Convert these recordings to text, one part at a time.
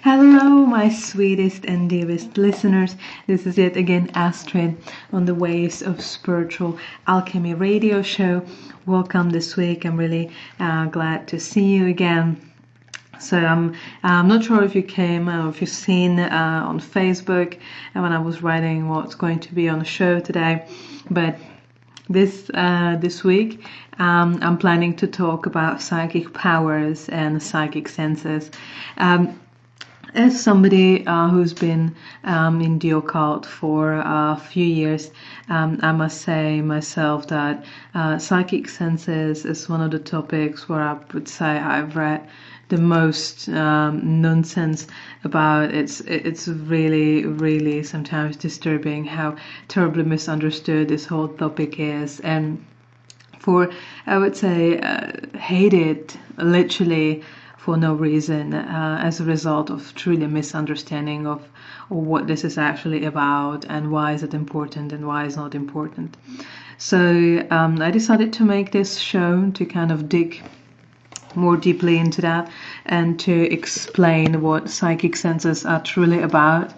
Hello, my sweetest and dearest listeners. This is yet again Astrid on the Waves of Spiritual Alchemy radio show. Welcome this week. I'm really glad to see you again. So I'm not sure if you came or if you've seen on Facebook when I was writing what's going to be on the show today, but this week I'm planning to talk about psychic powers and psychic senses. As somebody who's been in the occult for a few years, I must say myself that psychic senses is one of the topics where I would say I've read the most nonsense about. It's really sometimes disturbing how terribly misunderstood this whole topic is, and I would say hated literally for no reason, as a result of truly misunderstanding of what this is actually about and why is it important and why it's not important. So I decided to make this show to kind of dig more deeply into that and to explain what psychic senses are truly about,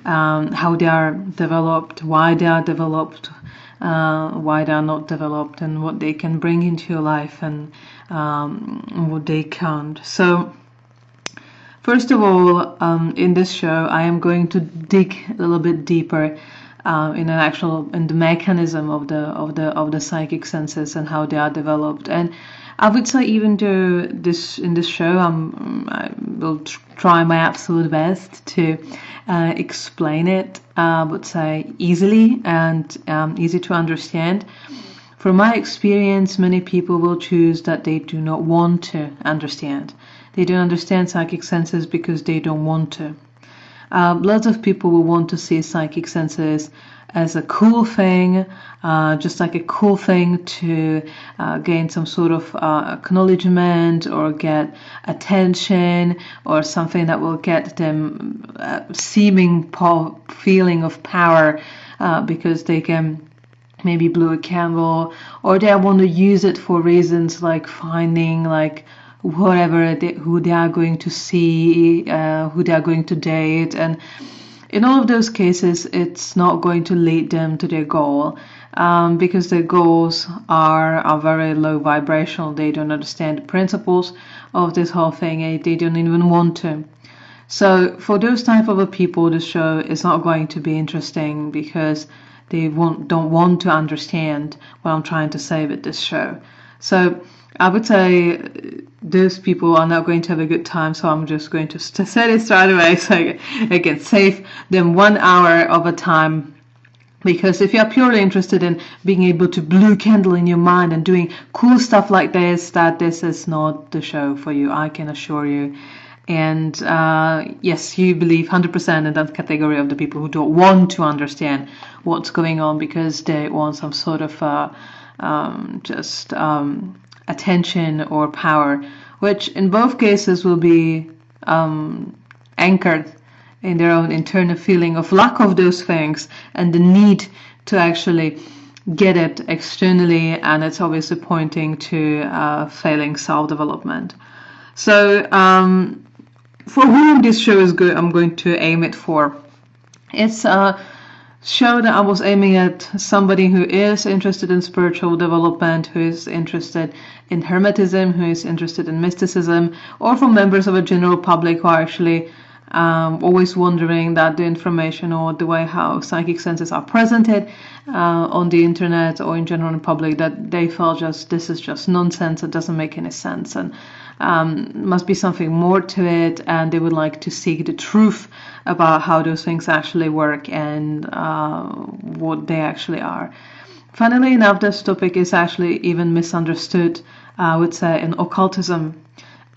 how they are developed, why they are developed, why they are not developed, and what they can bring into your life and what they can't. So first of all, in this show I am going to dig a little bit deeper in the mechanism of the psychic senses and how they are developed. And I would say, even though in this show I will try my absolute best to explain it, I would say easily and easy to understand. From my experience, many people will choose that they do not want to understand. They don't understand psychic senses because they don't want to. Lots of people will want to see psychic senses as a cool thing, just like a cool thing to gain some sort of acknowledgement or get attention, or something that will get them seeming feeling of power because they can maybe blow a candle, or they want to use it for reasons like finding who they are going to see, who they are going to date. And in all of those cases, it's not going to lead them to their goal, because their goals are very low vibrational. They don't understand the principles of this whole thing, and they don't even want to. So for those type of people, the show is not going to be interesting because they don't want to understand what I'm trying to say with this show. So I would say those people are not going to have a good time, so I'm just going to say this right away so I can save them 1 hour of a time. Because if you're purely interested in being able to blow a candle in your mind and doing cool stuff like this, that this is not the show for you, I can assure you. And yes, you believe 100% in that category of the people who don't want to understand what's going on because they want some sort of attention or power, which in both cases will be anchored in their own internal feeling of lack of those things and the need to actually get it externally, and it's obviously pointing to failing self-development. So for whom this show is good, I'm going to aim it for. It's a show that I was aiming at somebody who is interested in spiritual development, who is interested in hermetism, who is interested in mysticism, or for members of a general public who are actually always wondering that the information or the way how psychic senses are presented on the internet or in general in public, that they felt this is just nonsense, it doesn't make any sense, and must be something more to it, and they would like to seek the truth about how those things actually work and what they actually are. Funnily enough, this topic is actually even misunderstood, I would say, in occultism.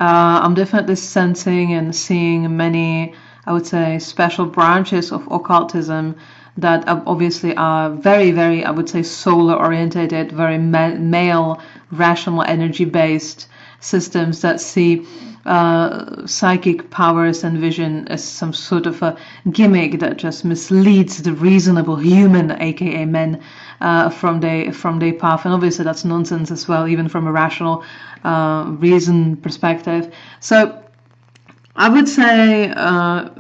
I'm definitely sensing and seeing many, I would say, special branches of occultism that obviously are very, I would say, solar-orientated, very male, rational, energy-based systems that see psychic powers and vision as some sort of a gimmick that just misleads the reasonable human, aka men, from their path. And obviously that's nonsense as well, even from a rational reason perspective. So I would say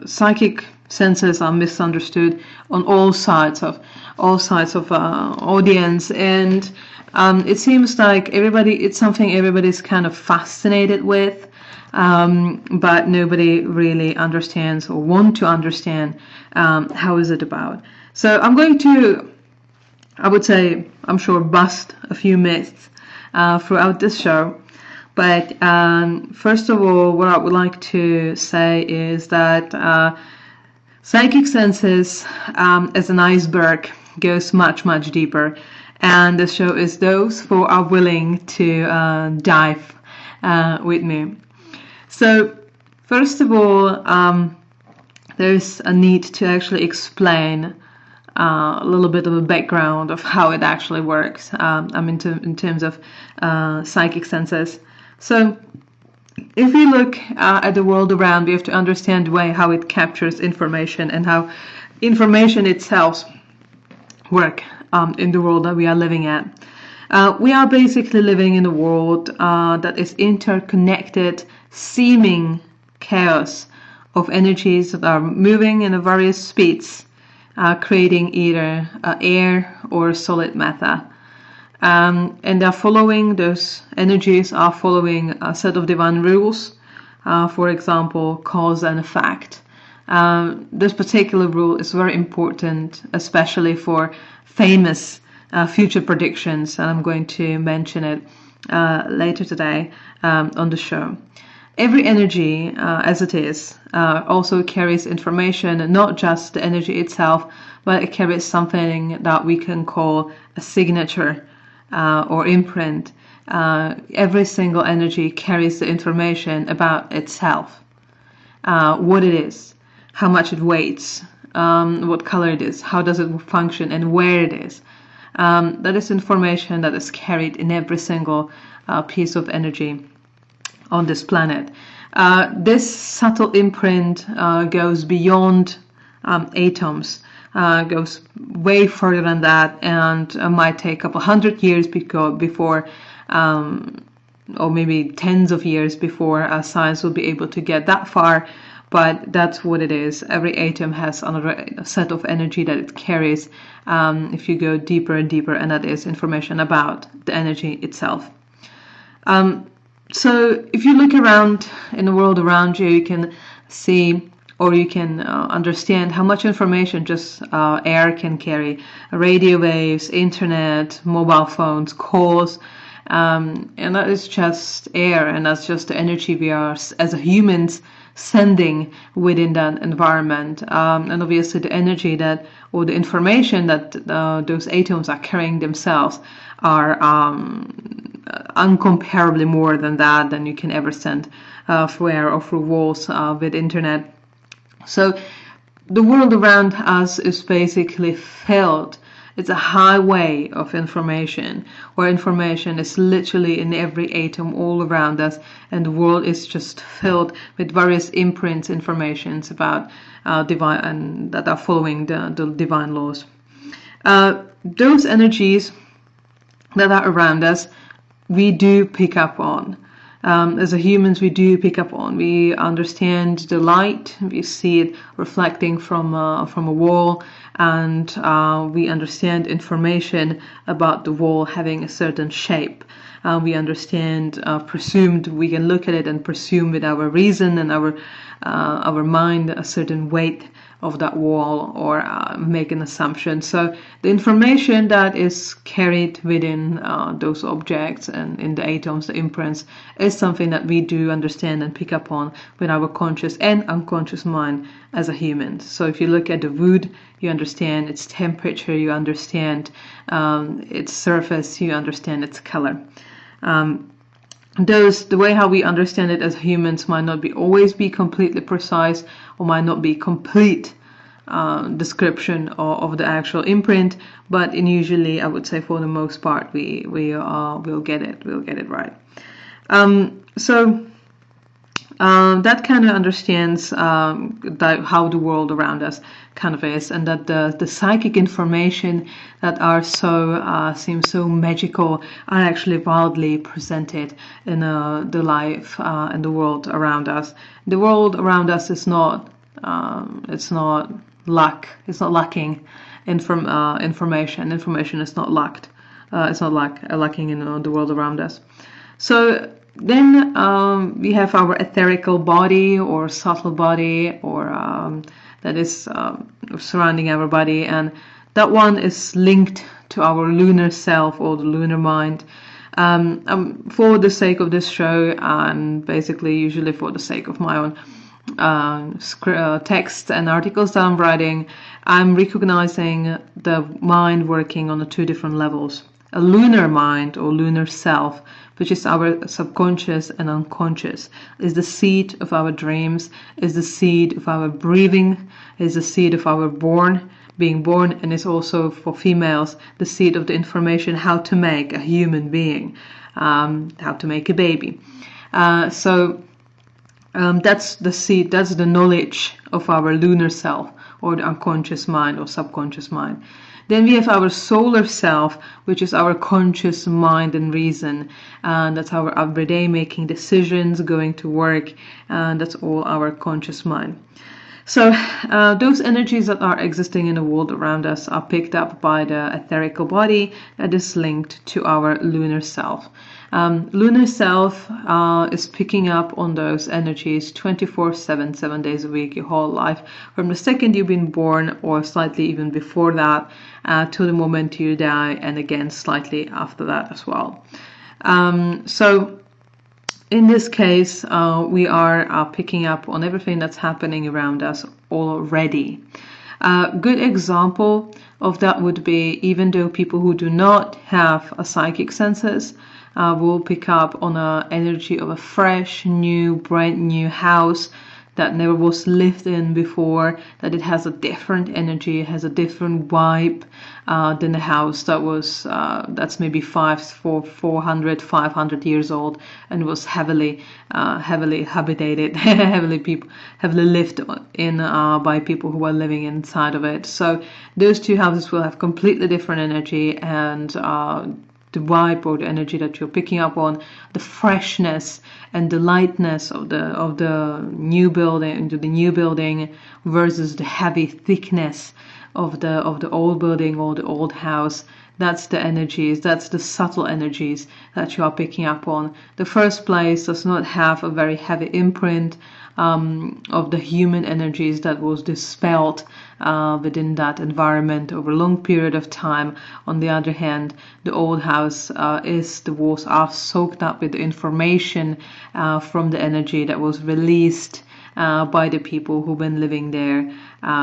psychic senses are misunderstood on all sides of audience, and it seems like it's something everybody's kind of fascinated with, but nobody really understands or want to understand how is it about. So I'm going to, I would say, I'm sure, bust a few myths throughout this show. But first of all, what I would like to say is that psychic senses as an iceberg goes much, much deeper. And the show is those who are willing to dive with me. So first of all, there's a need to actually explain a little bit of a background of how it actually works. In terms of psychic senses. So if we look at the world around, we have to understand the way how it captures information and how information itself work in the world that we are living at. We are basically living in a world that is interconnected, seeming chaos of energies that are moving in various speeds, creating either air or solid matter. And those energies are following a set of divine rules, for example, cause and effect. This particular rule is very important, especially for famous future predictions, and I'm going to mention it later today on the show. Every energy, as it is, also carries information, not just the energy itself, but it carries something that we can call a signature or imprint. Every single energy carries the information about itself, what it is, how much it weighs, what color it is, how does it function, and where it is. That is information that is carried in every single piece of energy on this planet. This subtle imprint goes beyond atoms, goes way further than that, and might take a couple hundred years before or maybe tens of years before science will be able to get that far. But that's what it is. Every atom has another set of energy that it carries if you go deeper and deeper, and that is information about the energy itself. So if you look around in the world around you, you can see, or you can understand how much information just air can carry. Radio waves, internet, mobile phones, calls, and that is just air, and that's just the energy we are, as humans, sending within that environment. And obviously the energy that, or the information that those atoms are carrying themselves are uncomparably more than you can ever send through air or through walls with internet. So the world around us is basically filled. It's a highway of information, where information is literally in every atom all around us, and the world is just filled with various imprints, informations about divine, and that are following the divine laws. Those energies that are around us, we do pick up on. As humans, we do pick up on. We understand the light. We see it reflecting from a wall, and we understand information about the wall having a certain shape. We understand, we can look at it and presume with our reason and our mind a certain weight of that wall, or make an assumption. So the information that is carried within those objects and in the atoms, the imprints, is something that we do understand and pick up on with our conscious and unconscious mind as a human. So if you look at the wood, you understand its temperature, you understand its surface, you understand its color. The way how we understand it as humans might not always be completely precise, or might not be complete description of the actual imprint, but usually, I would say, for the most part, we'll get it right. So that kind of understands how the world around us kind of is, and that the psychic information that are so seem so magical are actually wildly presented in the life and the world around us. The world around us is not it's not lacking information. Information is not lacked. It's not lacking in the world around us. So then we have our etherical body or subtle body, or that is surrounding our body, and that one is linked to our lunar self or the lunar mind. For the sake of this show, and basically usually for the sake of my own text and articles that I'm writing, I'm recognizing the mind working on the two different levels. A lunar mind or lunar self, which is our subconscious and unconscious, is the seed of our dreams, is the seed of our breathing, is the seed of our being born, and is also for females the seed of the information how to make a human being, how to make a baby. So that's the seed, that's the knowledge of our lunar self or the unconscious mind or subconscious mind. Then we have our solar self, which is our conscious mind and reason. That's our everyday making decisions, going to work, and that's all our conscious mind. So those energies that are existing in the world around us are picked up by the etherical body that is linked to our lunar self. Lunar self is picking up on those energies 24/7, 7 days a week, your whole life, from the second you've been born, or slightly even before that, to the moment you die, and again slightly after that as well. So in this case, we are picking up on everything that's happening around us already. A good example of that would be, even though people who do not have a psychic senses will pick up on an energy of a fresh, new, brand new house that never was lived in before, that it has a different energy, it has a different vibe than the house that was that's maybe 400, 500 years old and was heavily habitated, heavily lived in by people who were living inside of it. So those two houses will have completely different energy, and the vibe or the energy that you're picking up on, the freshness and the lightness of the new building versus the heavy thickness of the old building or the old house. That's the energies, that's the subtle energies that you are picking up on. The first place does not have a very heavy imprint of the human energies that was dispelled within that environment over a long period of time. On the other hand, the old house the walls are soaked up with information from the energy that was released by the people who've been living there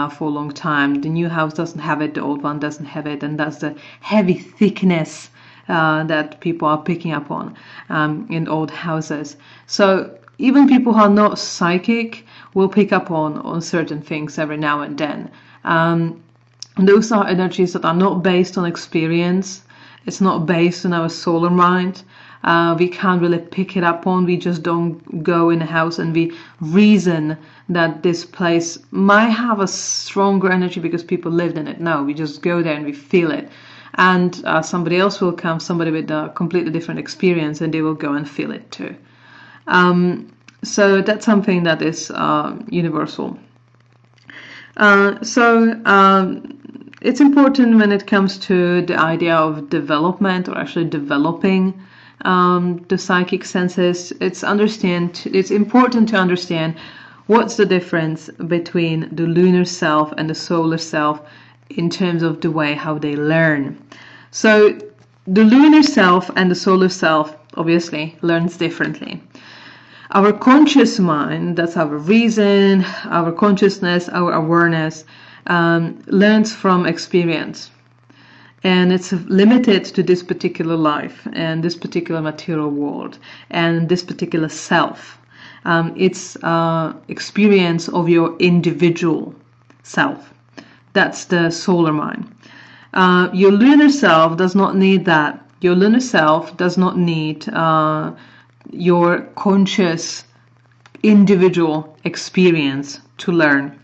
for a long time. The new house doesn't have it, the old one doesn't have it, and that's the heavy thickness that people are picking up on in old houses. So even people who are not psychic will pick up on certain things every now and then. Those are energies that are not based on experience. It's not based on our solar mind. We can't really pick it up on. We just don't go in a house and we reason that this place might have a stronger energy because people lived in it. No, we just go there and we feel it. And somebody else will come, somebody with a completely different experience, and they will go and feel it too. So that's something that is universal. It's important when it comes to the idea of development, or actually developing the psychic senses. It's important to understand what's the difference between the lunar self and the solar self in terms of the way how they learn. So the lunar self and the solar self obviously learns differently. Our conscious mind, that's our reason, our consciousness, our awareness, learns from experience. And it's limited to this particular life and this particular material world and this particular self. It's experience of your individual self. That's the solar mind. Your lunar self does not need that. Your lunar self does not need your conscious individual experience to learn.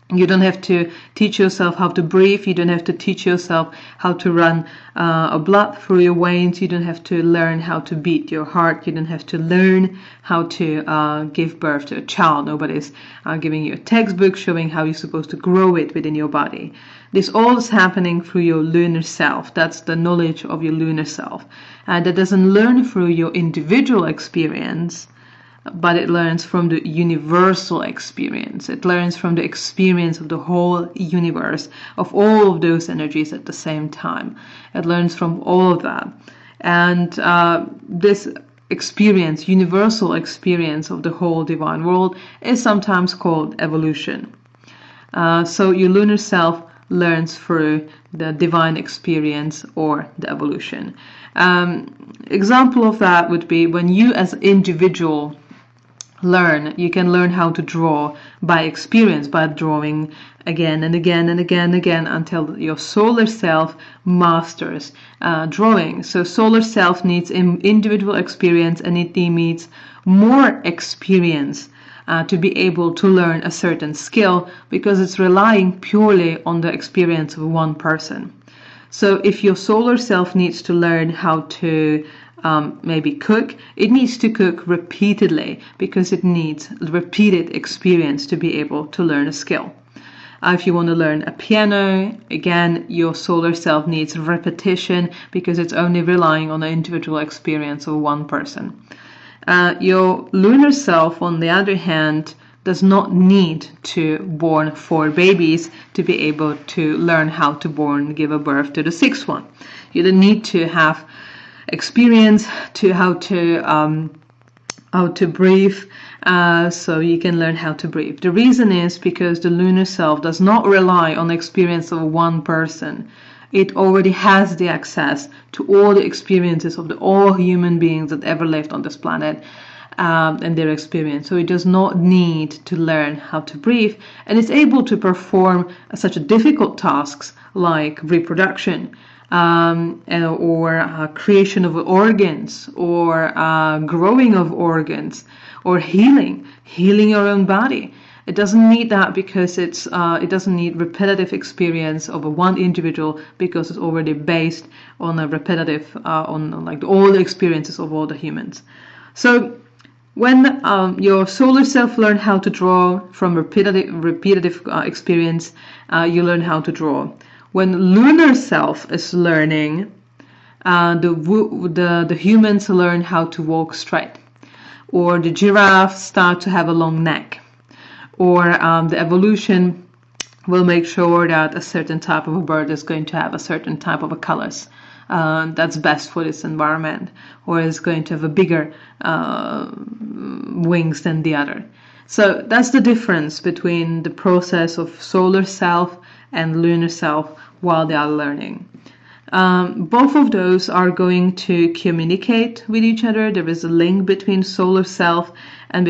You don't have to teach yourself how to breathe. You don't have to teach yourself how to run blood through your veins. You don't have to learn how to beat your heart. You don't have to learn how to give birth to a child. Nobody's giving you a textbook showing how you're supposed to grow it within your body. This all is happening through your lunar self. That's the knowledge of your lunar self. And that doesn't learn through your individual experience, but it learns from the universal experience. It learns from the experience of the whole universe, of all of those energies at the same time. It learns from all of that. And this experience, universal experience of the whole divine world, is sometimes called evolution. So your lunar self learns through the divine experience or the evolution. Example of that would be when you as an individual learn. You can learn how to draw by experience, by drawing again and again and again and again until your solar self masters drawing. So solar self needs individual experience, and it needs more experience to be able to learn a certain skill, because it's relying purely on the experience of one person. So if your solar self needs to learn how to maybe cook, it needs to cook repeatedly, because it needs repeated experience to be able to learn a skill. If you want to learn a piano, again, your solar self needs repetition, because it's only relying on the individual experience of one person. Your lunar self, on the other hand, does not need to born 4 babies to be able to learn how to give a birth to the 6th one. You don't need to have experience to how to breathe, so you can learn how to breathe. The reason is because the lunar self does not rely on the experience of one person. It already has the access to all the experiences of all human beings that ever lived on this planet, and their experience. So it does not need to learn how to breathe, and it's able to perform such difficult tasks like reproduction, or creation of organs, or growing of organs, or healing your own body. It doesn't need that, because it doesn't need repetitive experience of one individual, because it's already based on a repetitive on like all the experiences of all the humans. So when your solar self learn how to draw from repetitive experience, you learn how to draw. When lunar self is learning, the humans learn how to walk straight, or the giraffes start to have a long neck, or the evolution will make sure that a certain type of a bird is going to have a certain type of colors that's best for this environment, or is going to have a bigger wings than the other. So that's the difference between the process of solar self and lunar self while they are learning. Both of those are going to communicate with each other. There is a link between solar self and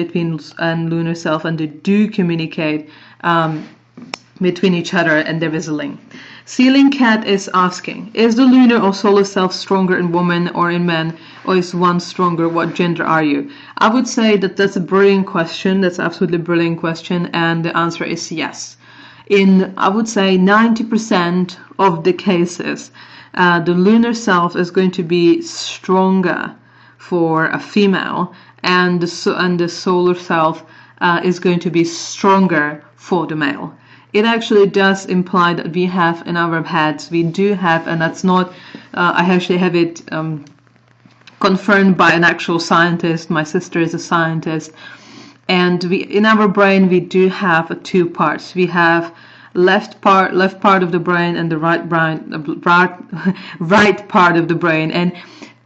lunar self, and they do communicate between each other, and there is a link. Ceiling Cat is asking, is the lunar or solar self stronger in women or in men, or is one stronger? What gender are you? I would say that that's a brilliant question. That's absolutely brilliant question, and the answer is yes. In, I would say, 90% of the cases, the lunar self is going to be stronger for a female, and the solar self is going to be stronger for the male. It actually does imply that we have in our heads, we do have, and that's not, I actually have it confirmed by an actual scientist. My sister is a scientist, and in our brain we do have 2 parts. We have left part of the brain and the right part of the brain, and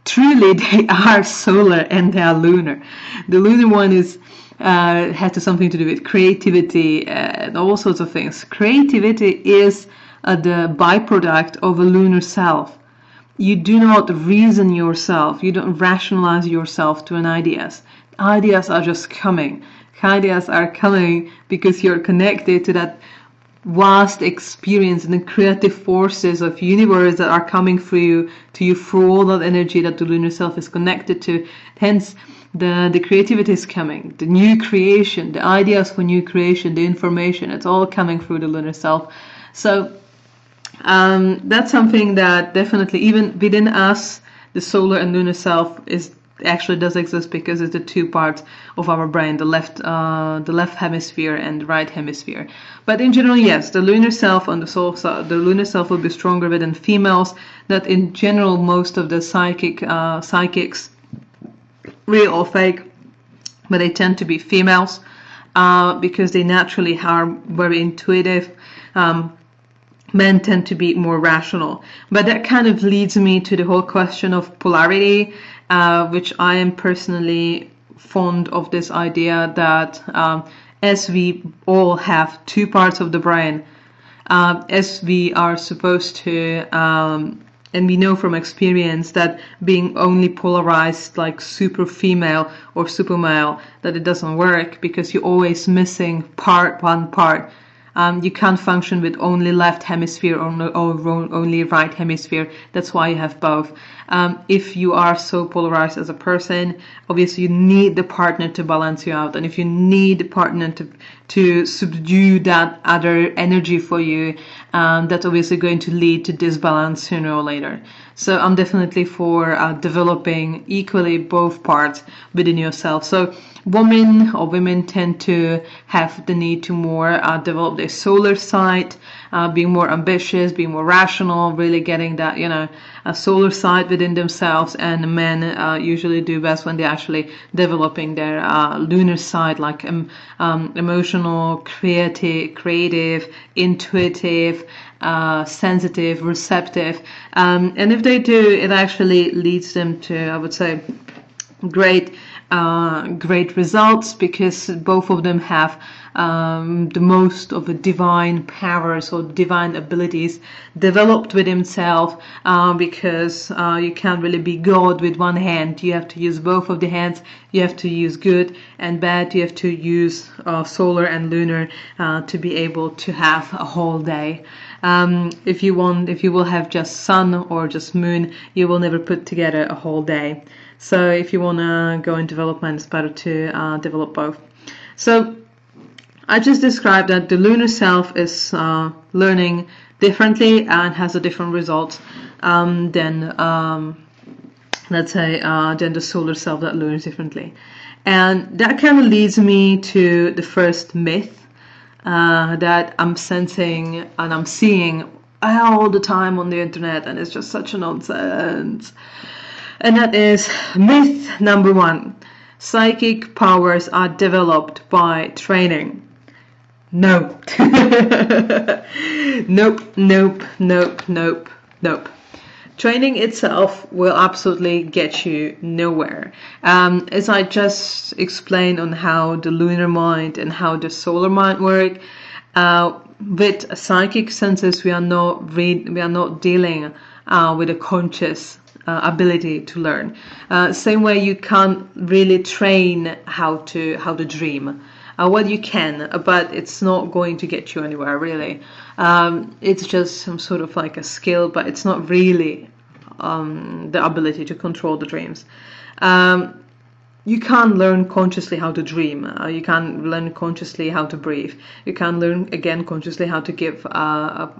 truly they are solar and they are lunar. The lunar one is has something to do with creativity and all sorts of things. Creativity is the byproduct of a lunar self. You do not reason yourself, you don't rationalize yourself to an ideas. Ideas are just coming. Ideas are coming because you're connected to that vast experience and the creative forces of universe that are coming through to you through all that energy that the lunar self is connected to. Hence, the creativity is coming, the new creation, the ideas for new creation, the information, it's all coming through the lunar self. So that's something that definitely, even within us, the solar and lunar self actually does exist, because it's the two parts of our brain, the left hemisphere and the right hemisphere. But in general, yes, the lunar self and the lunar self will be stronger within females. That in general, most of the psychics, real or fake, but they tend to be females, because they naturally are very intuitive. Men tend to be more rational. But that kind of leads me to the whole question of polarity, which I am personally fond of this idea that as we all have two parts of the brain, as we are supposed to, and we know from experience that being only polarized like super female or super male, that it doesn't work, because you're always missing one part. You can't function with only left hemisphere or only right hemisphere. That's why you have both. If you are so polarized as a person, obviously you need the partner to balance you out. And if you need the partner to subdue that other energy for you, that's obviously going to lead to disbalance sooner or later. So I'm definitely for developing equally both parts within yourself. So women tend to have the need to more develop their solar side, being more ambitious, being more rational, really getting that, a solar side within themselves. And men usually do best when they're actually developing their lunar side, like emotional, creative, intuitive, sensitive, receptive. And if they do, it actually leads them to, I would say, great results, because both of them have the most of the divine powers or divine abilities developed within themselves, because you can't really be God with one hand. You have to use both of the hands. You have to use good and bad. You have to use solar and lunar to be able to have a whole day. If you will have just sun or just moon, you will never put together a whole day. So if you want to go in development, it's better to develop both. So I just described that the lunar self is learning differently and has a different result than, let's say, than the solar self that learns differently. And that kind of leads me to the first myth that I'm sensing and I'm seeing all the time on the internet, and it's just such a nonsense. And that is myth number 1. Psychic powers are developed by training. No. Nope. Training itself will absolutely get you nowhere. As I just explained on how the lunar mind and how the solar mind work, with psychic senses, we are not dealing with a conscious ability to learn. Same way you can't really train how to dream. Well, you can, but it's not going to get you anywhere, really. It's just some sort of like a skill, but it's not really the ability to control the dreams. You can't learn consciously how to dream. You can't learn consciously how to breathe. You can't learn, again, consciously how to give a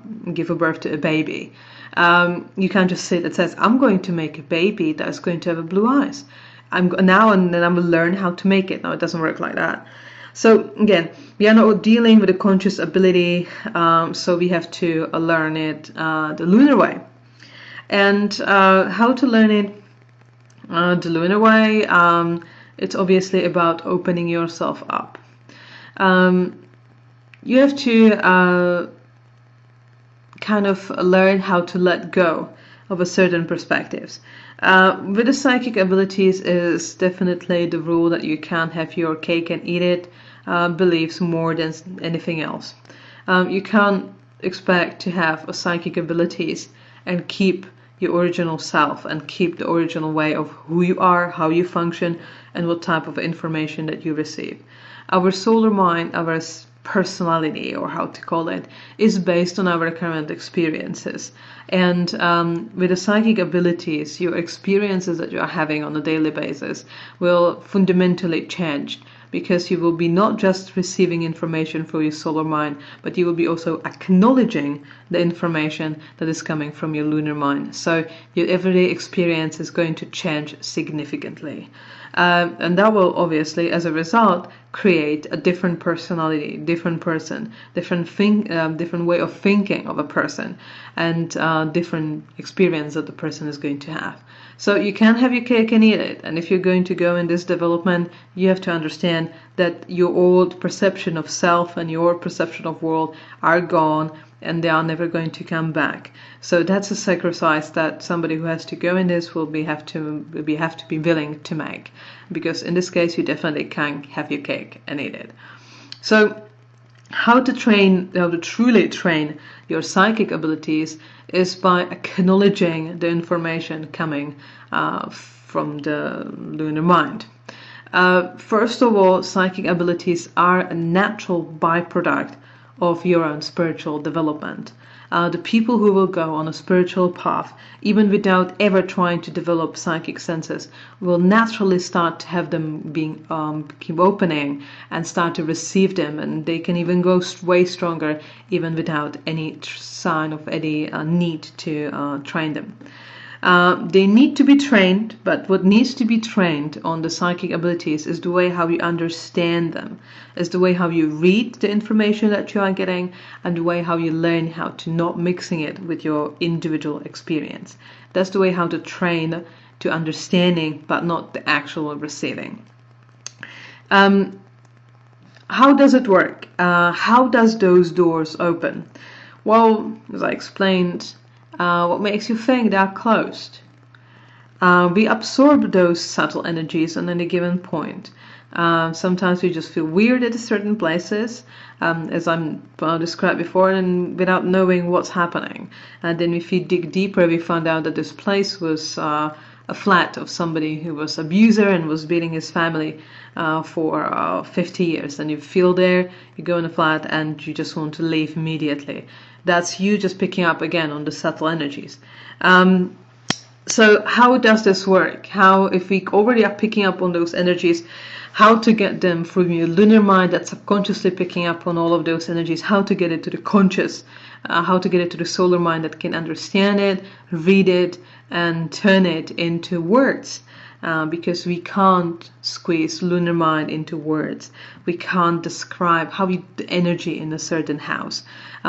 birth to a baby. You can't just sit and says, I'm going to make a baby that's going to have blue eyes. Now and then I'm going to learn how to make it. No, it doesn't work like that. So again, we are not dealing with a conscious ability, so we have to learn it the lunar way. And how to learn it the lunar way, it's obviously about opening yourself up. You have to kind of learn how to let go of a certain perspectives. With the psychic abilities is definitely the rule that you can't have your cake and eat it beliefs more than anything else. You can't expect to have a psychic abilities and keep your original self and keep the original way of who you are, how you function, and what type of information that you receive. Our solar mind, our personality, or how to call it, is based on our current experiences. And with the psychic abilities, your experiences that you are having on a daily basis will fundamentally change, because you will be not just receiving information from your solar mind, but you will be also acknowledging the information that is coming from your lunar mind. So your everyday experience is going to change significantly. And that will obviously, as a result, create a different personality, different person, different way of thinking of a person, and different experience that the person is going to have. So you can't have your cake and eat it. And if you're going to go in this development, you have to understand that your old perception of self and your perception of world are gone, and they are never going to come back. So that's a sacrifice that somebody who has to go in this will have to be willing to make, because in this case you definitely can't have your cake and eat it. So how to truly train your psychic abilities is by acknowledging the information coming from the lunar mind. First of all, psychic abilities are a natural byproduct of your own spiritual development. The people who will go on a spiritual path, even without ever trying to develop psychic senses, will naturally start to have them keep opening and start to receive them, and they can even go way stronger even without any sign of any need to train them. They need to be trained, but what needs to be trained on the psychic abilities is the way how you understand them, is the way how you read the information that you are getting, and the way how you learn how to not mixing it with your individual experience. That's the way how to train to understanding, but not the actual receiving. How does it work? How does those doors open? Well, as I explained, what makes you think they are closed? We absorb those subtle energies on any given point. Sometimes we just feel weird at certain places, as I'm described before, and without knowing what's happening. And then if you dig deeper, we found out that this place was a flat of somebody who was an abuser and was beating his family for 50 years. And you feel there, you go in a flat, and you just want to leave immediately. That's you just picking up again on the subtle energies. So how does this work? How, if we already are picking up on those energies, how to get them from your lunar mind that's subconsciously picking up on all of those energies, how to get it to the conscious, how to get it to the solar mind that can understand it, read it, and turn it into words. Because we can't squeeze lunar mind into words. We can't describe the energy in a certain house.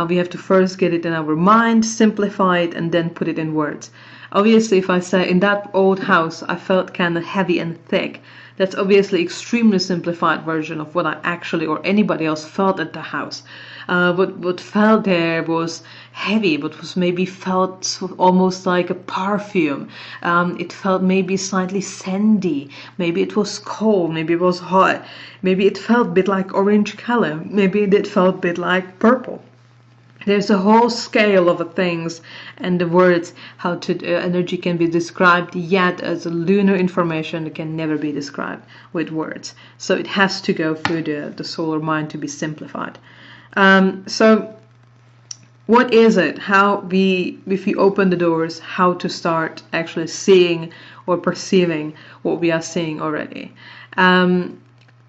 We have to first get it in our mind, simplify it, and then put it in words. Obviously, if I say in that old house I felt kind of heavy and thick, that's obviously extremely simplified version of what I actually or anybody else felt at the house. What felt there was heavy, but was maybe felt almost like a perfume. It felt maybe slightly sandy. Maybe it was cold. Maybe it was hot. Maybe it felt a bit like orange color. Maybe it felt a bit like purple. There's a whole scale of things and the words how energy can be described, yet as a lunar information it can never be described with words. So it has to go through the solar mind to be simplified. So what is it? If we open the doors, how to start actually seeing or perceiving what we are seeing already?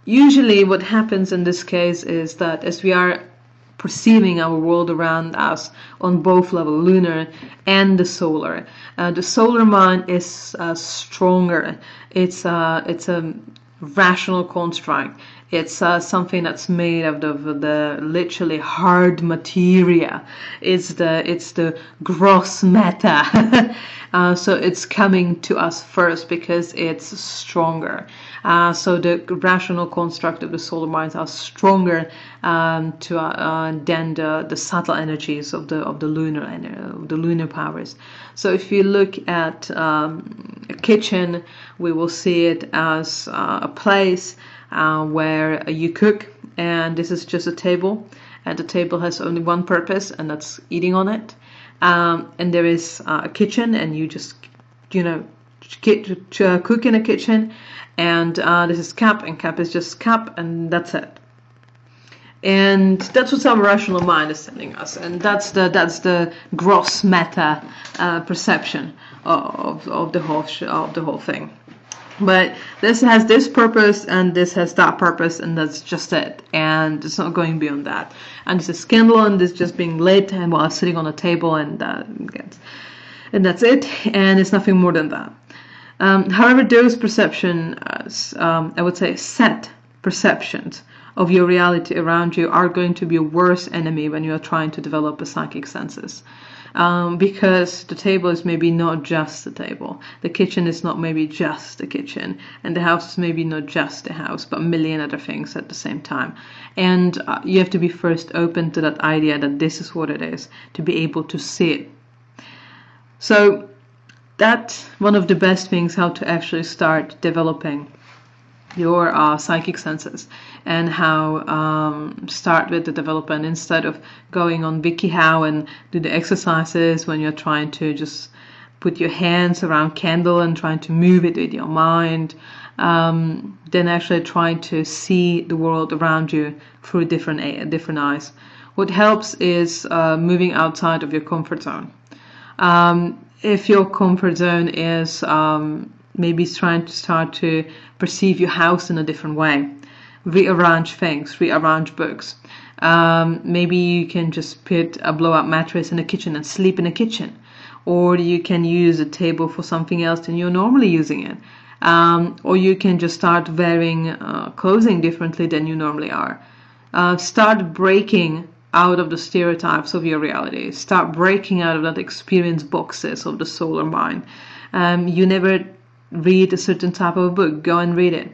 Usually what happens in this case is that as we are perceiving our world around us on both level, lunar and the solar mind is stronger. It's a rational construct. It's something that's made out of the literally hard materia. It's the gross matter. So it's coming to us first because it's stronger. So the rational construct of the solar minds are stronger than the subtle energies of the lunar powers. So if you look at a kitchen, we will see it as a place where you cook, and this is just a table, and the table has only one purpose, and that's eating on it. And there is a kitchen, and you just cook in a kitchen, and this is cup, and cup is just cup, and that's it. And that's what our rational mind is telling us, and that's the gross meta perception of the whole thing. But this has this purpose, and this has that purpose, and that's just it. And it's not going beyond that. And it's a candle, and it's just being lit, and while sitting on a table, and that's it. And it's nothing more than that. However, those perceptions, I would say, set perceptions of your reality around you are going to be a worse enemy when you are trying to develop a psychic senses. Because the table is maybe not just the table, the kitchen is not maybe just the kitchen, and the house is maybe not just the house, but a million other things at the same time. And you have to be first open to that idea that this is what it is, to be able to see it. So that's one of the best things, how to actually start developing your psychic senses, and how start with the development instead of going on WikiHow and do the exercises when you're trying to just put your hands around candle and trying to move it with your mind, then actually trying to see the world around you through different eyes. What helps is moving outside of your comfort zone. If your comfort zone is maybe trying to start to perceive your house in a different way, rearrange things, rearrange books. Maybe you can just put a blow-up mattress in the kitchen and sleep in the kitchen, or you can use a table for something else than you're normally using it, or you can just start wearing clothing differently than you normally are. Start breaking out of the stereotypes of your reality. Start breaking out of that experience boxes of the solar mind. You never read a certain type of book, go and read it.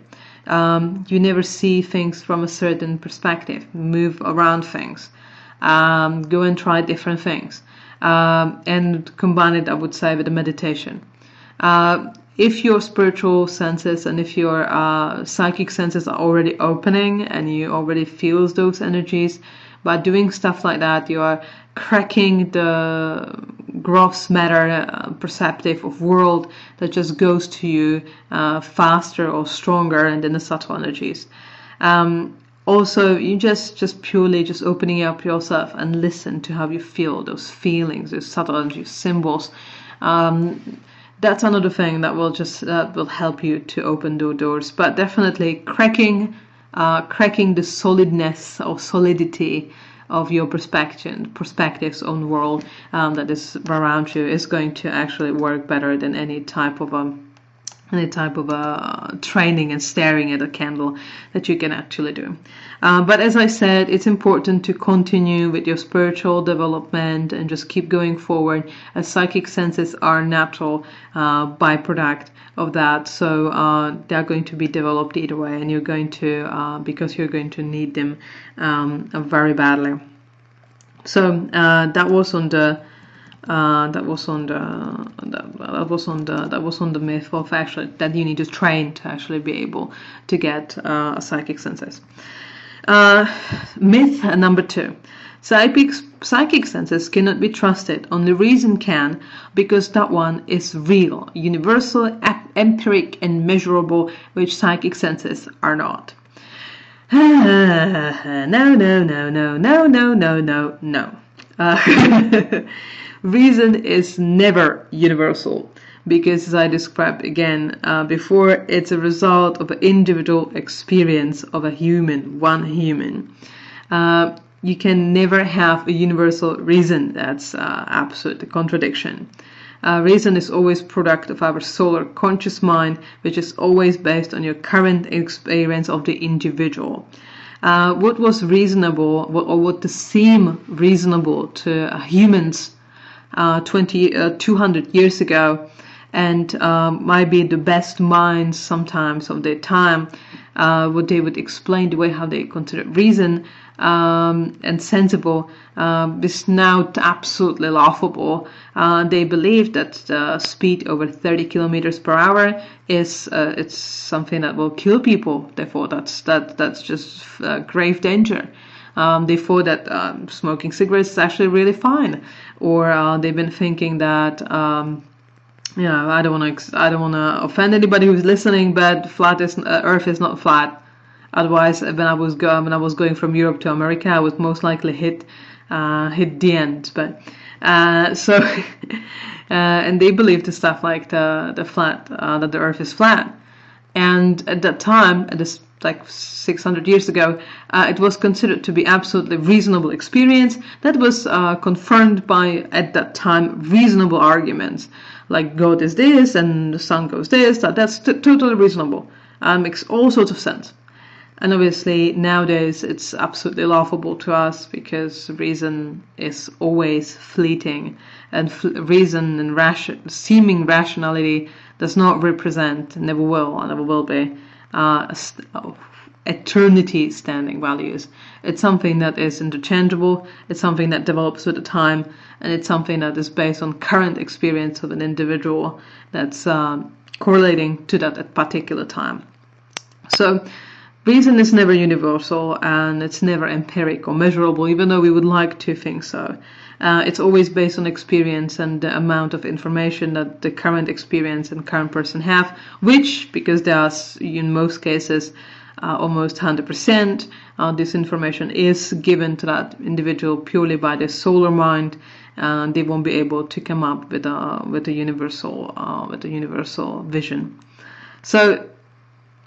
You never see things from a certain perspective, move around things, go and try different things, and combine it, I would say, with a meditation. If your spiritual senses and if your psychic senses are already opening and you already feel those energies, by doing stuff like that, you are cracking the gross matter perceptive of world that just goes to you faster or stronger than the subtle energies. Also, you just purely just opening up yourself and listen to how you feel, those feelings, those subtle energies, symbols. That's another thing that will help you to open those doors. But definitely cracking the solidness or solidity of your perspectives on the world that is around you is going to actually work better than any type of training and staring at a candle that you can actually do. But as I said, it's important to continue with your spiritual development and just keep going forward, as psychic senses are natural byproduct of that. So they're going to be developed either way, and you're going to because you're going to need them very badly. So that was on the myth of actually that you need to train to actually be able to get psychic senses. Myth number 2. Psychic senses cannot be trusted. Only reason can, because that one is real, universal, empiric, and measurable, which psychic senses are not. No. Reason is never universal, because, as I described again before, it's a result of an individual experience of one human. You can never have a universal reason. That's absolute contradiction. Reason is always product of our solar conscious mind, which is always based on your current experience of the individual. What was reasonable, or what seemed reasonable to humans 200 years ago, and might be the best minds sometimes of their time, what they would explain, the way how they consider reason and sensible, is now absolutely laughable. They believe that speed over 30 kilometers per hour is it's something that will kill people. Therefore, that's just grave danger. They thought that smoking cigarettes is actually really fine, or they've been thinking that. I don't want to offend anybody who's listening, but Earth is not flat. Otherwise, when I was going from Europe to America, I would most likely hit the end. But so and they believed the stuff like the flat that the Earth is flat. And at that time, at this like 600 years ago, it was considered to be absolutely reasonable experience that was confirmed by, at that time, reasonable arguments. Like God is this and the sun goes this, that's totally reasonable. Makes all sorts of sense. And obviously nowadays it's absolutely laughable to us because reason is always fleeting, and reason and seeming rationality does not represent, never will be, eternity standing values. It's something that is interchangeable, it's something that develops with the time, and it's something that is based on current experience of an individual that's correlating to that particular time. So reason is never universal, and it's never empiric or measurable, even though we would like to think so. It's always based on experience and the amount of information that the current experience and current person have, which, because they are in most cases almost 100%, this information is given to that individual purely by their solar mind. They won't be able to come up with a universal vision. So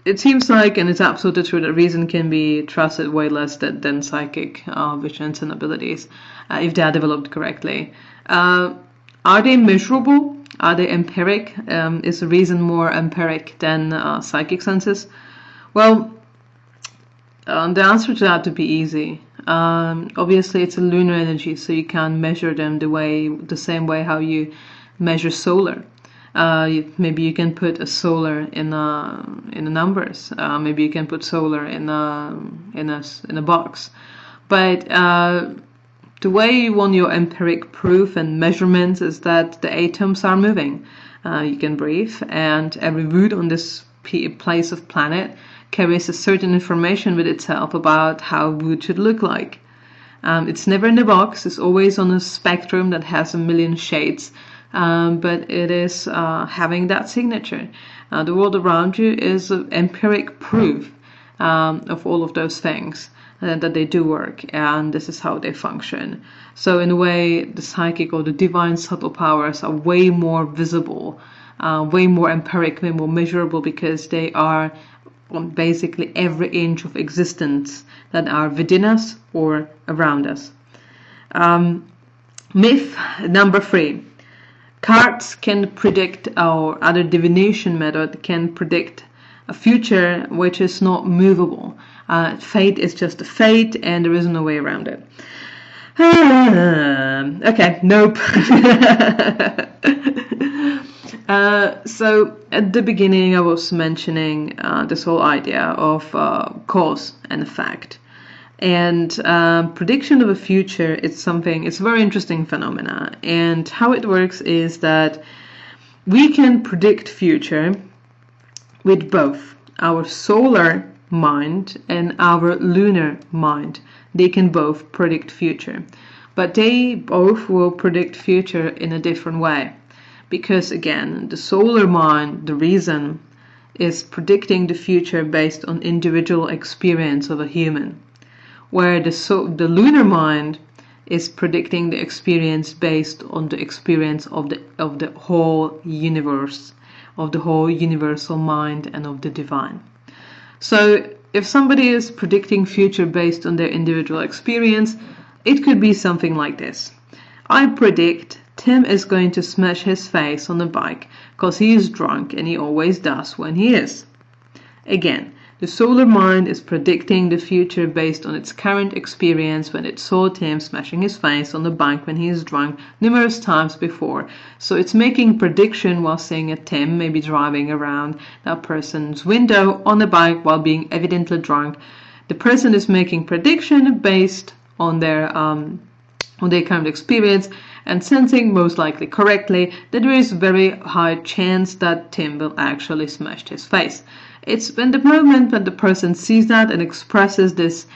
it seems like, and it's absolutely true, that reason can be trusted way less than psychic visions and abilities if they are developed correctly. Are they measurable? Are they empiric? Is reason more empiric than psychic senses? Well, the answer to that would be easy. Obviously, it's a lunar energy, so you can't measure them the same way how you measure solar. Maybe you can put a solar in the numbers. Maybe you can put solar in a box. But the way you want your empiric proof and measurements is that the atoms are moving. You can breathe, and every wood on this place of planet carries a certain information with itself about how wood should look like. It's never in a box. It's always on a spectrum that has a million shades. But it is having that signature. The world around you is empiric proof of all of those things, that they do work, and this is how they function. So in a way, the psychic or the divine subtle powers are way more visible, way more empiric, way more measurable, because they are on basically every inch of existence that are within us or around us. Myth number 3. Cards can predict, or other divination method can predict a future which is not movable. Fate is just a fate, and there is no way around it. Okay, nope. So at the beginning I was mentioning this whole idea of cause and effect. And prediction of a future, it's a very interesting phenomena. And how it works is that we can predict future with both our solar mind and our lunar mind. They can both predict future, but they both will predict future in a different way. Because again, the solar mind, the reason, is predicting the future based on individual experience of a human, where the lunar mind is predicting the experience based on the experience of the whole universe, of the whole universal mind, and of the divine. So if somebody is predicting future based on their individual experience, it could be something like this. I predict Tim is going to smash his face on the bike because he is drunk, and he always does when he is. Again, the solar mind is predicting the future based on its current experience when it saw Tim smashing his face on the bike when he is drunk numerous times before. So it's making prediction while seeing a Tim maybe driving around that person's window on the bike while being evidently drunk. The person is making prediction based on their current experience, and sensing, most likely correctly, that there is a very high chance that Tim will actually smash his face. It's when the moment when the person sees that and expresses this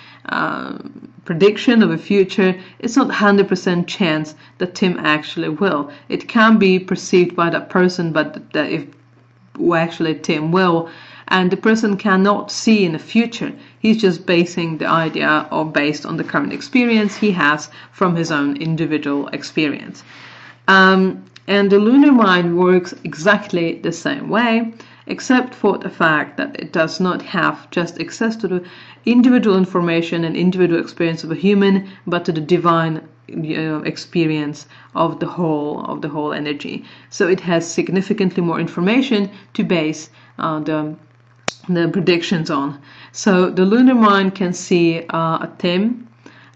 prediction of a future, it's not 100% chance that Tim actually will. It can be perceived by that person, but if actually Tim will, and the person cannot see in the future. He's just basing the idea or based on the current experience he has from his own individual experience. And the lunar mind works exactly the same way, except for the fact that it does not have just access to the individual information and individual experience of a human, but to the divine experience of the whole energy. So it has significantly more information to base the predictions on. So the lunar mind can see a Tim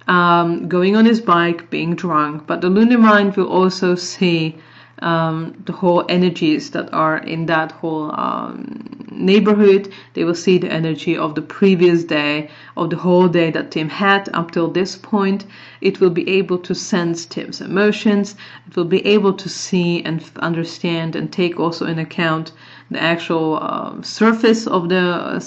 going on his bike, being drunk, but the lunar mind will also see the whole energies that are in that whole neighborhood. They will see the energy of the previous day, of the whole day that Tim had up till this point. It will be able to sense Tim's emotions. It will be able to see and understand and take also in account the actual surface of the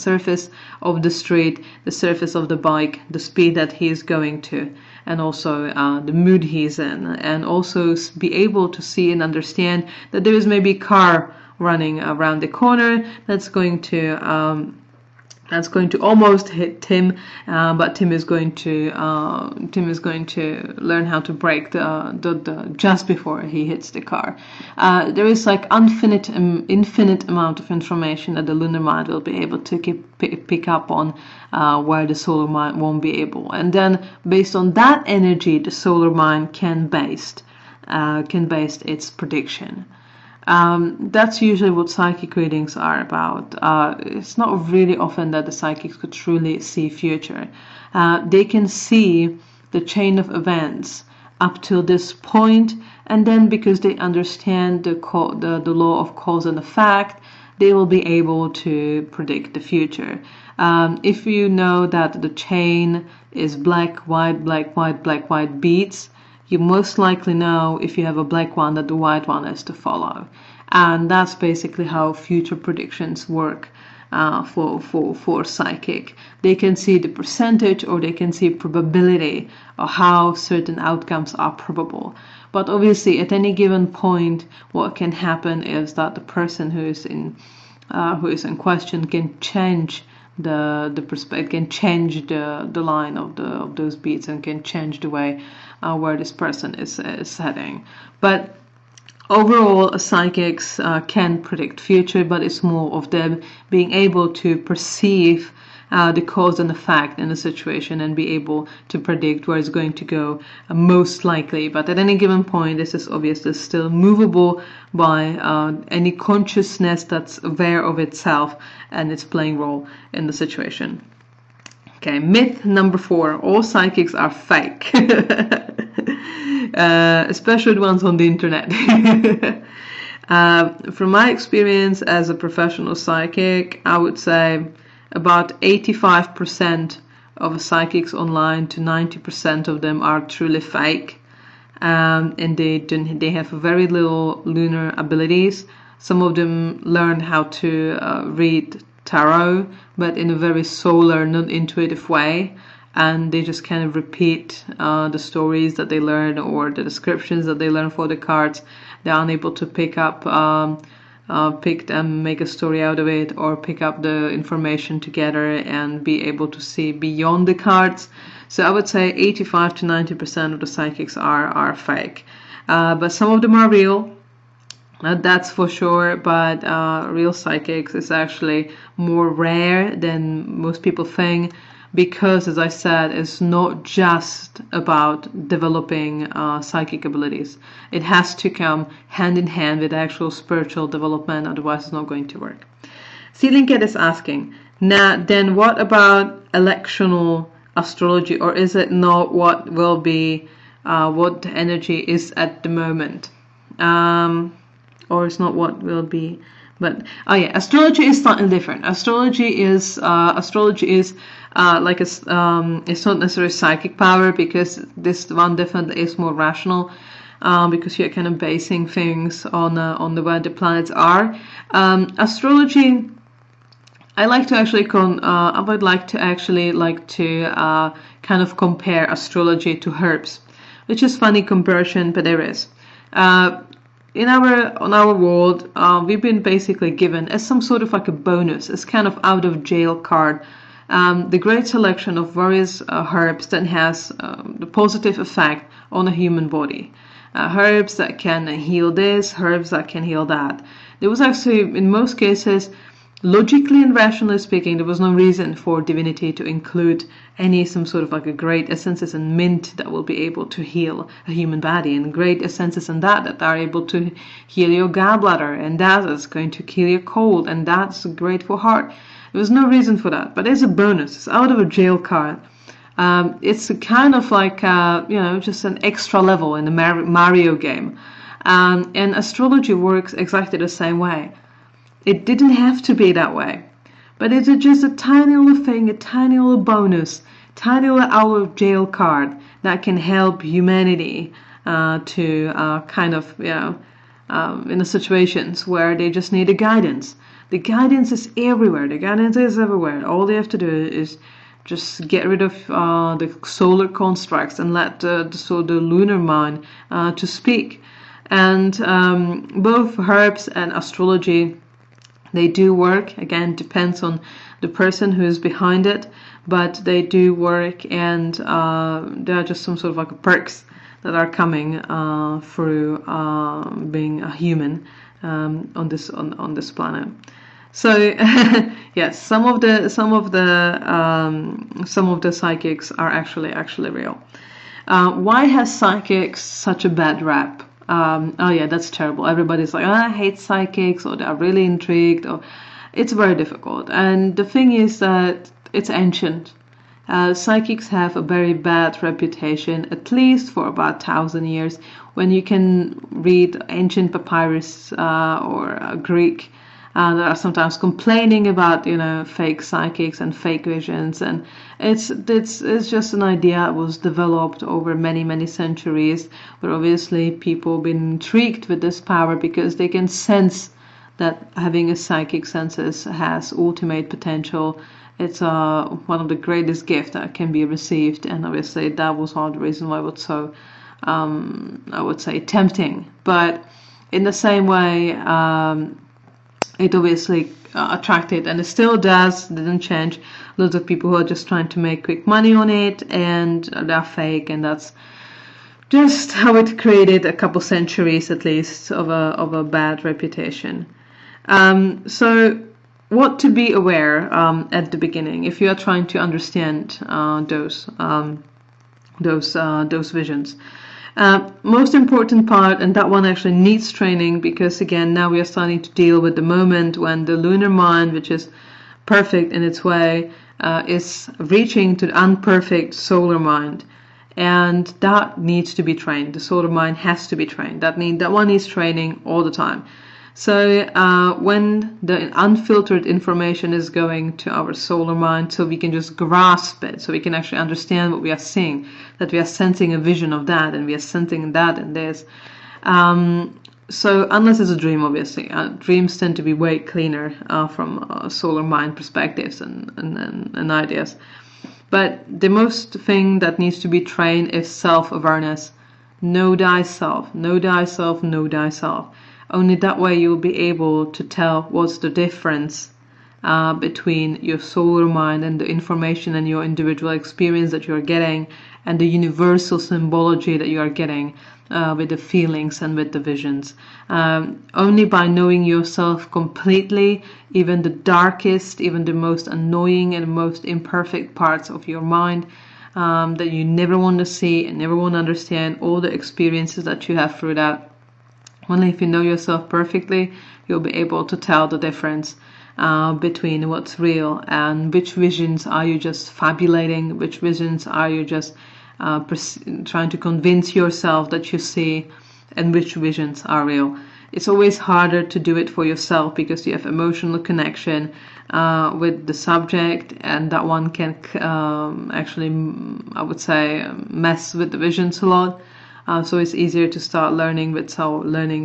street, the surface of the bike, the speed that he is going to, and also the mood he's in, and also be able to see and understand that there is maybe a car running around the corner that's going to almost hit Tim, but Tim is going to learn how to brake the just before he hits the car. There is like infinite amount of information that the lunar mind will be able to pick up on, where the solar mind won't be able. And then based on that energy, the solar mind can base its prediction. That's usually what psychic readings are about. It's not really often that the psychics could truly see future. They can see the chain of events up till this point, and then because they understand the law of cause and effect, they will be able to predict the future. If you know that the chain is black, white, black, white, black, white beads, you most likely know if you have a black one that the white one is to follow. And that's basically how future predictions work for psychic. They can see the percentage, or they can see probability of how certain outcomes are probable. But obviously at any given point, what can happen is that the person who is in question can change the perspective, can change the line of those beats, and can change the way where this person is heading. But overall, psychics can predict future, but it's more of them being able to perceive the cause and effect in the situation and be able to predict where it's going to go most likely. But at any given point, this is obviously still movable by any consciousness that's aware of itself and it's playing role in the situation. Okay, myth number 4, all psychics are fake. Especially the ones on the internet. From my experience as a professional psychic, I would say about 85% of psychics online to 90% of them are truly fake, and they have very little lunar abilities. Some of them learn how to read tarot, but in a very solar, non-intuitive way, and they just kind of repeat the stories that they learn or the descriptions that they learn for the cards. They're unable to pick them, make a story out of it, or pick up the information together and be able to see beyond the cards. So I would say 85 to 90% of the psychics are fake. But some of them are real. That's for sure, but real psychics is actually more rare than most people think, because, as I said, it's not just about developing psychic abilities. It has to come hand in hand with actual spiritual development, otherwise it's not going to work. Ceiling Cat is asking, now then what about electional astrology, or is it not what will be, what the energy is at the moment? Or it's not what will be, but astrology is slightly different. Astrology is like it's not necessarily psychic power, because this one definitely is more rational, because you're kind of basing things on the where the planets are. Astrology, I would like to kind of compare astrology to herbs, which is funny comparison, but there is. On our world, we've been basically given as some sort of like a bonus, as kind of out of jail card, the great selection of various herbs that has the positive effect on the human body. Herbs that can heal this, herbs that can heal that. There was actually, in most cases, logically and rationally speaking, there was no reason for divinity to include some sort of like a great essences and mint that will be able to heal a human body, and great essences and that are able to heal your gallbladder, and that is going to kill your cold, and that's great for heart. There was no reason for that, but as a bonus, it's out of a jail card. It's a kind of like, just an extra level in the Mario game. And astrology works exactly the same way. It didn't have to be that way, but it's just a tiny little thing, a tiny little bonus, tiny little out of jail card that can help humanity to in the situations where they just need a guidance. The guidance is everywhere. The guidance is everywhere. All they have to do is just get rid of the solar constructs and let the lunar mind to speak. And both herbs and astrology, they do work. Again, depends on the person who is behind it, but they do work, and there are just some sort of like perks that are coming through being a human on this planet. So yes, some of the psychics are actually real. Why has psychics such a bad rap? Oh yeah, that's terrible. Everybody's like, I hate psychics, or they're really intrigued, or it's very difficult. And the thing is that it's ancient. Psychics have a very bad reputation, at least for about 1,000 years. When you can read ancient papyrus or Greek, that are sometimes complaining about fake psychics and fake visions, and it's just an idea that was developed over many centuries, where obviously people have been intrigued with this power because they can sense that having a psychic senses has ultimate potential. It's one of the greatest gifts that can be received, and obviously that was one of the reasons why it was so I would say tempting. But in the same way, it obviously attracted, and it still does, didn't change, lots of people who are just trying to make quick money on it, and they're fake, and that's just how it created a couple centuries at least of a bad reputation. So what to be aware at the beginning if you are trying to understand those visions. Most important part, and that one actually needs training, because again, now we are starting to deal with the moment when the lunar mind, which is perfect in its way, is reaching to the unperfect solar mind, and that needs to be trained. The solar mind has to be trained. That one needs training all the time. So when the unfiltered information is going to our solar mind, so we can just grasp it, so we can actually understand what we are seeing, that we are sensing a vision of that, and we are sensing that and this. So unless it's a dream, obviously, dreams tend to be way cleaner from solar mind perspectives and ideas. But the most thing that needs to be trained is self-awareness. Know thyself, know thyself, know thyself. Only that way you'll be able to tell what's the difference between your solar mind and the information and your individual experience that you're getting, and the universal symbology that you are getting with the feelings and with the visions. Only by knowing yourself completely, even the darkest, even the most annoying and most imperfect parts of your mind that you never want to see and never want to understand, all the experiences that you have through that, only if you know yourself perfectly, you'll be able to tell the difference between what's real and which visions are you just fabulating, which visions are you just trying to convince yourself that you see, and which visions are real. It's always harder to do it for yourself because you have emotional connection with the subject, and that one can actually, I would say, mess with the visions a lot. So it's easier to start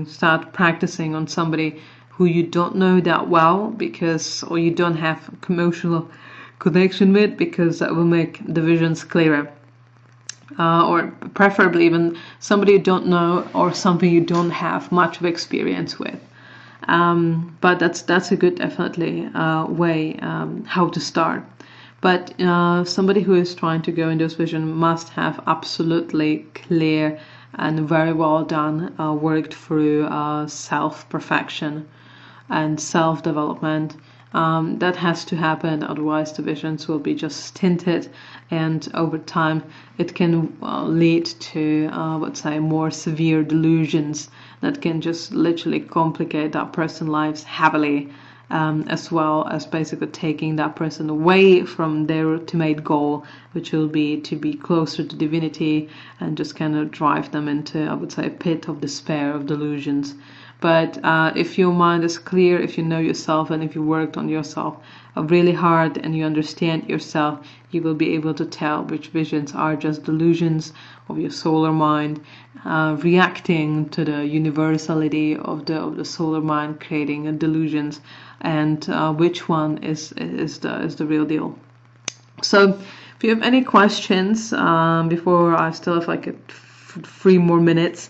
start practicing on somebody who you don't know that well, or you don't have emotional connection with, because that will make the visions clearer. Or preferably even somebody you don't know, or something you don't have much of experience with. But that's a good, definitely, way how to start. But somebody who is trying to go in those visions must have absolutely clear and very well done, worked through self-perfection and self-development. That has to happen, otherwise the visions will be just stinted, and over time it can lead to, let's say, more severe delusions that can just literally complicate that person's lives heavily, as well as basically taking that person away from their ultimate goal, which will be to be closer to divinity, and just kind of drive them into, I would say, a pit of despair, of delusions. But if your mind is clear, if you know yourself, and if you worked on yourself really hard and you understand yourself, you will be able to tell which visions are just delusions of your solar mind, reacting to the universality of the solar mind, creating delusions, and which one is the real deal. So if you have any questions, before I still have like 3 more minutes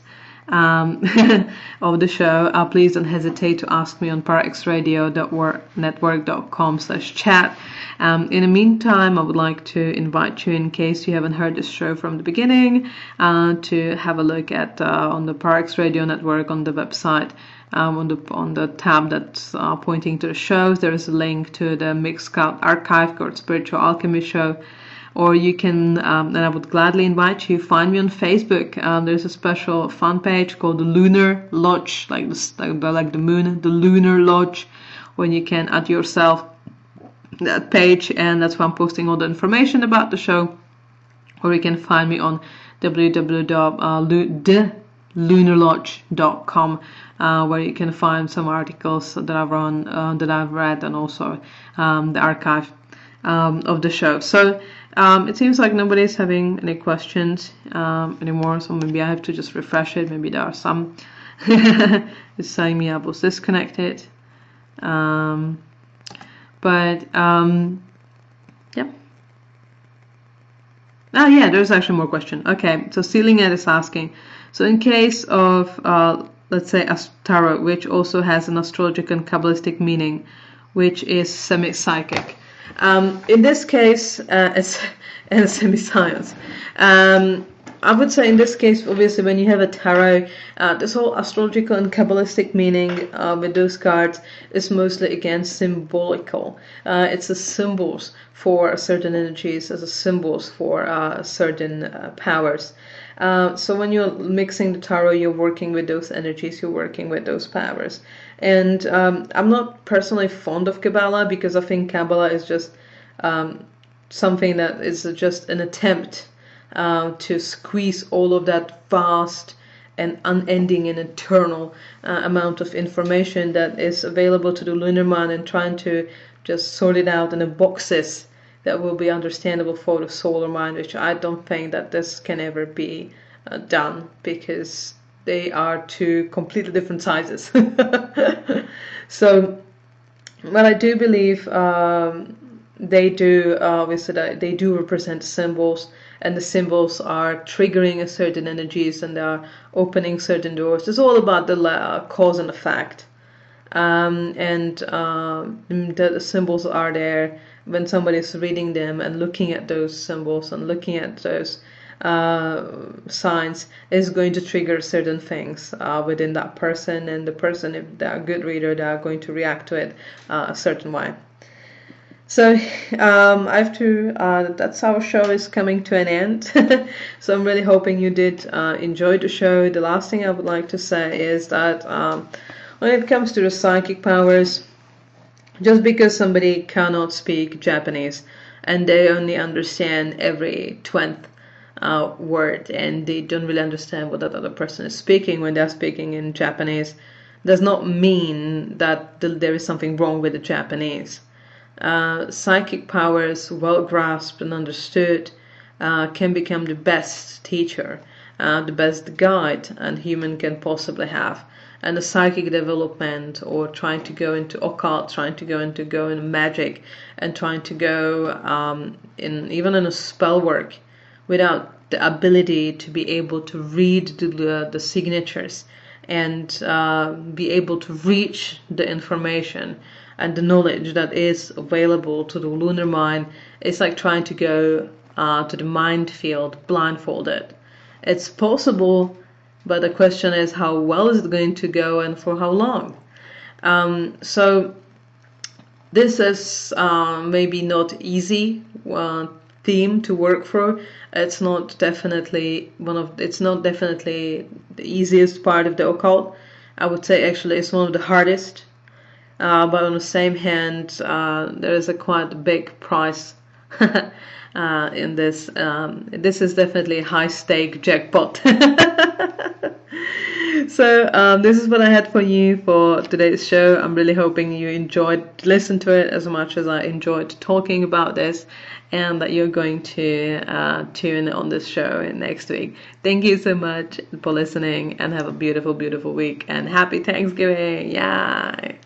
of the show, please don't hesitate to ask me on parxradio.network.com/chat. In the meantime, I would like to invite you, in case you haven't heard this show from the beginning, to have a look at on the Parx Radio Network on the website. On the tab that's pointing to the shows, there is a link to the Mixcloud archive called Spiritual Alchemy Show. Or you can, and I would gladly invite you, find me on Facebook. There's a special fan page called the Lunar Lodge, like the moon, the Lunar Lodge, when you can add yourself that page, and that's where I'm posting all the information about the show. Or you can find me on www.lunarlodge.com, where you can find some articles that I've run, that I've read, and also the archive of the show. So it seems like nobody's having any questions anymore, so maybe I have to just refresh it. Maybe there are some. It's saying me I was disconnected. Yeah. Oh yeah, there's actually more question. Okay, so Sealing Ed is asking, so in case of let's say tarot, which also has an astrological and Kabbalistic meaning, which is semi-psychic. In this case, it's semi-science. I would say in this case, obviously, when you have a tarot, this whole astrological and Kabbalistic meaning with those cards is mostly, again, symbolical. It's a symbols for certain energies, as a symbols for certain powers. So when you're mixing the tarot, you're working with those energies, you're working with those powers. And I'm not personally fond of Kabbalah, because I think Kabbalah is just something that is just an attempt to squeeze all of that vast and unending and eternal amount of information that is available to the Lunar Mind, and trying to just sort it out in the boxes that will be understandable for the solar mind, which I don't think that this can ever be done, because they are two completely different sizes. So, but I do believe they do, obviously, they do represent symbols, and the symbols are triggering a certain energies, and they are opening certain doors. It's all about the cause and effect. The symbols are there when somebody is reading them and looking at those symbols and looking at those signs, is going to trigger certain things within that person, and the person, if they're a good reader, they are going to react to it a certain way. So I have to, that's our show is coming to an end. So I'm really hoping you did enjoy the show. The last thing I would like to say is that when it comes to the psychic powers, just because somebody cannot speak Japanese and they only understand every 20th word, and they don't really understand what that other person is speaking when they're speaking in Japanese, does not mean that there is something wrong with the Japanese. Psychic powers, well grasped and understood, can become the best teacher, the best guide a human can possibly have. And the psychic development, or trying to go into occult, trying to go into magic, and trying to go even in a spell work, without the ability to be able to read the signatures and be able to reach the information and the knowledge that is available to the lunar mind. It's like trying to go to the mind field blindfolded. It's possible, but the question is, how well is it going to go and for how long? So this is maybe not easy theme to work through. It's not definitely the easiest part of the occult. I would say actually it's one of the hardest. But on the same hand, there is a quite big price in this. This is definitely a high stake jackpot. So this is what I had for you for today's show. I'm really hoping you enjoyed listening to it as much as I enjoyed talking about this, and that you're going to tune in on this show next week. Thank you so much for listening, and have a beautiful, beautiful week, and happy Thanksgiving. Yay!